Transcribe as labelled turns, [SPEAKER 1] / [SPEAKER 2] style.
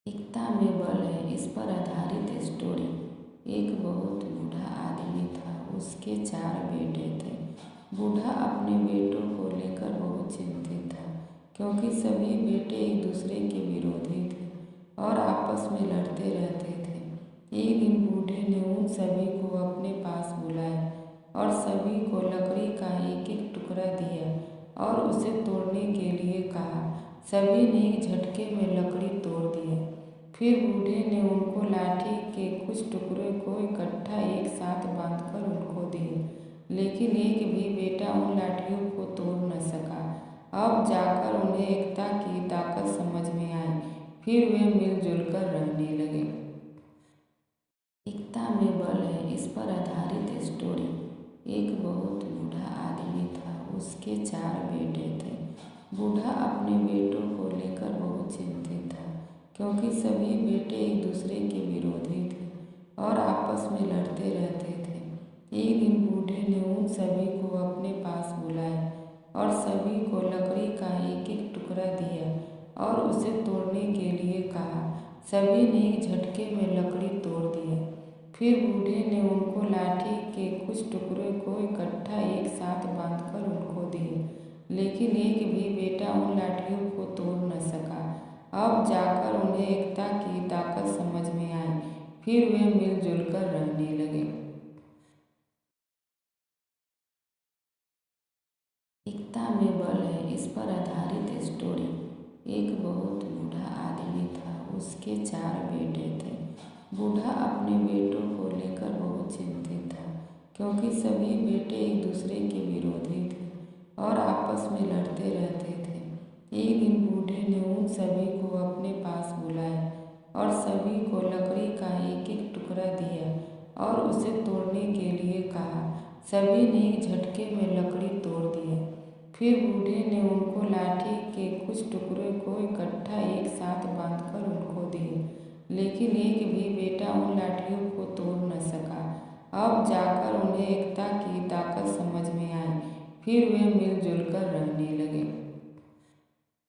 [SPEAKER 1] एकता में बल है इस पर आधारित स्टोरी। एक बहुत बूढ़ा आदमी था, उसके 4 बेटे थे। बूढ़ा अपने बेटों को लेकर बहुत चिंतित था, क्योंकि सभी बेटे एक दूसरे के विरोधी थे और आपस में लड़ते रहते थे। एक दिन बूढ़े ने उन सभी को अपने पास बुलाया और सभी को लकड़ी का एक एक टुकड़ा दिया और उसे तोड़ने के लिए कहा। सभी ने एक झटके में लकड़ी तोड़ दिया। फिर बूढ़े ने उनको लाठी के कुछ टुकड़ों को इकट्ठा एक साथ बांधकर उनको दिए, लेकिन एक भी बेटा उन लाठियों को तोड़ न सका। अब जाकर उन्हें एकता की ताकत समझ में आई। फिर वे मिलजुल कर रहने लगे। एकता में बल है इस पर आधारित स्टोरी। एक बहुत बूढ़ा आदमी था, उसके 4 बेटे थे। बूढ़ा अपने बेटों को लेकर बहुत चिंतित था, क्योंकि सभी बेटे एक दूसरे के विरोधी थे और आपस में लड़ते रहते थे। एक दिन बूढ़े ने उन सभी को अपने पास बुलाया और सभी को लकड़ी का एक एक टुकड़ा दिया और उसे तोड़ने के लिए कहा। सभी ने एक झटके में लकड़ी तोड़ दिया। फिर बूढ़े ने उनको लाठी के कुछ टुकड़ों को इकट्ठा एक साथ बांधकर उनको दिए, लेकिन एक भी बेटा उन लाठियों को तोड़ न सका। अब जाकर उन्हें एकता की ताकत समझ में आई। फिर वे मिलजुल कर रहने लगे। एकता में बल है इस पर आधारित स्टोरी। एक बहुत बूढ़ा आदमी था, उसके 4 बेटे थे। बूढ़ा अपने बेटों को लेकर बहुत चिंतित था, क्योंकि सभी बेटे एक दूसरे के विरोधी थे और आपस में लड़ते रहते थे। एक दिन बूढ़े ने उन सभी को अपने पास बुलाया और सभी को लकड़ी का एक एक टुकड़ा दिया और उसे तोड़ने के लिए कहा। सभी ने एक झटके में लकड़ी तोड़ दिया। फिर बूढ़े ने उनको लाठी के कुछ टुकड़ों को इकट्ठा एक साथ बांधकर उनको दिए, लेकिन एक भी बेटा उन लाठियों को तोड़ न सका। अब जाकर उन्हें एकता की ताकत समझ में आई। फिर वे मिलजुल कर रहने लगे।